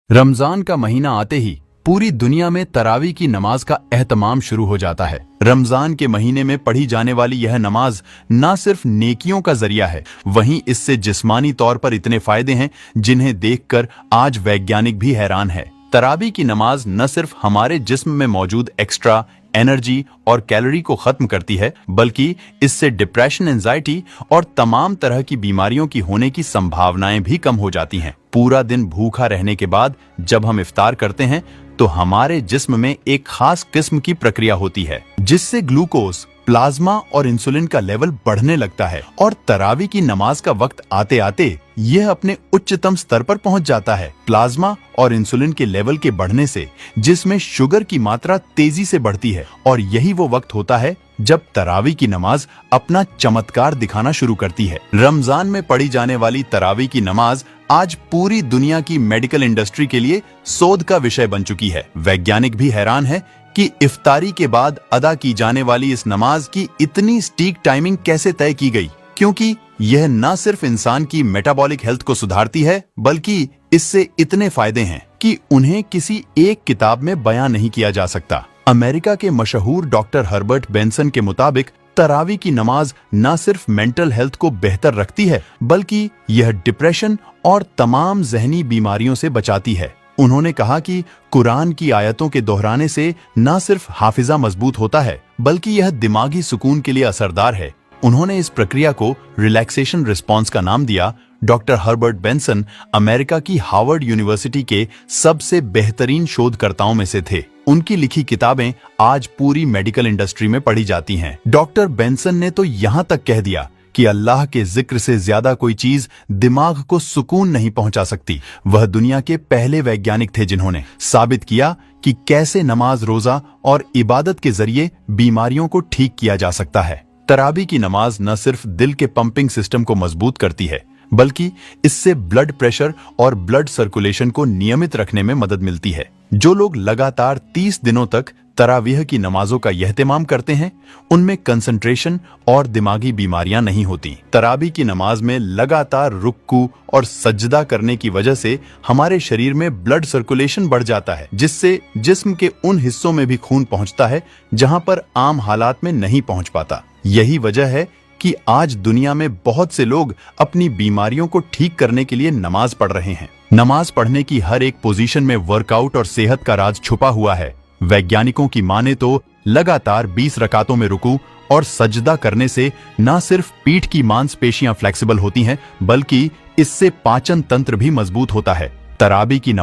रमजान का महीना आते ही पूरी दुनिया में तरावी की नमाज का एहतमाम शुरू हो जाता है। रमजान के महीने में पढ़ी जाने वाली यह नमाज न सिर्फ नेकियों का जरिया है, वहीं इससे जिस्मानी तौर पर इतने फायदे हैं जिन्हें देखकर आज वैज्ञानिक भी हैरान है। तरावी की नमाज न सिर्फ हमारे जिस्म में मौजूद एक्स्ट्रा एनर्जी और कैलोरी को खत्म करती है, बल्कि इससे डिप्रेशन, एंजाइटी और तमाम तरह की बीमारियों की होने की संभावनाएं भी कम हो जाती हैं। पूरा दिन भूखा रहने के बाद जब हम इफ्तार करते हैं तो हमारे जिस्म में एक खास किस्म की प्रक्रिया होती है जिससे ग्लूकोज, प्लाज्मा और इंसुलिन का लेवल बढ़ने लगता है और तरावी की नमाज का वक्त आते आते यह अपने उच्चतम स्तर पर पहुंच जाता है। प्लाज्मा और इंसुलिन के लेवल के बढ़ने से जिसमें शुगर की मात्रा तेजी से बढ़ती है और यही वो वक्त होता है जब तरावी की नमाज अपना चमत्कार दिखाना शुरू करती है। रमजान में पढ़ी जाने वाली तरावी की नमाज आज पूरी दुनिया की मेडिकल इंडस्ट्री के लिए शोध का विषय बन चुकी है। वैज्ञानिक भी हैरान है कि इफ्तारी के बाद अदा की जाने वाली इस नमाज की इतनी सटीक टाइमिंग कैसे तय की गई, क्योंकि यह न सिर्फ इंसान की मेटाबॉलिक हेल्थ को सुधारती है, बल्कि इससे इतने फायदे हैं कि उन्हें किसी एक किताब में बयां नहीं किया जा सकता। अमेरिका के मशहूर डॉक्टर हर्बर्ट बेंसन के मुताबिक तरावी की नमाज न सिर्फ मेंटल हेल्थ को बेहतर रखती है, बल्कि यह डिप्रेशन और तमाम जहनी बीमारियों से बचाती है। उन्होंने कहा कि कुरान की आयतों के दोहराने से न सिर्फ हाफिजा मजबूत होता है, बल्कि यह दिमागी सुकून के लिए असरदार है। उन्होंने इस प्रक्रिया को रिलैक्सेशन रिस्पॉन्स का नाम दिया। डॉक्टर हर्बर्ट बेंसन अमेरिका की हार्वर्ड यूनिवर्सिटी के सबसे बेहतरीन शोधकर्ताओं में से थे। उनकी लिखी किताबें आज पूरी मेडिकल इंडस्ट्री में पढ़ी जाती हैं। डॉक्टर बेंसन ने तो यहाँ तक कह दिया कि अल्लाह के जिक्र से ज्यादा कोई चीज दिमाग को सुकून नहीं पहुंचा सकती। वह दुनिया के पहले वैज्ञानिक थे जिन्होंने साबित किया कि कैसे नमाज, रोजा और इबादत के जरिए बीमारियों को ठीक किया जा सकता है। तरावी की नमाज न सिर्फ दिल के पंपिंग सिस्टम को मजबूत करती है, बल्कि इससे ब्लड प्रेशर और ब्लड सर्कुलेशन को नियमित रखने में मदद मिलती है। जो लोग लगातार 30 दिनों तक तरावीह की नमाजों का यहतिमाम करते हैं, उनमें कंसंट्रेशन और दिमागी बीमारियां नहीं होती। तरावी की नमाज में लगातार रुक्कू और सजदा करने की वजह से हमारे शरीर में ब्लड सर्कुलेशन बढ़ जाता है, जिससे जिस्म के उन हिस्सों में भी खून पहुंचता है जहां पर आम हालात में नहीं पहुंच पाता। यही वजह है कि आज दुनिया में बहुत से लोग अपनी बीमारियों को ठीक करने के लिए नमाज पढ़ रहे हैं। नमाज पढ़ने की हर एक पोजीशन में वर्कआउट और सेहत का राज छुपा हुआ है। वैज्ञानिकों की माने तो लगातार 20 रकातों में रुकू और सजदा करने से न सिर्फ पीठ की मांसपेशियां फ्लेक्सिबल होती हैं, बल्कि इससे पाचन तंत्र भी मजबूत होता है। तरावी की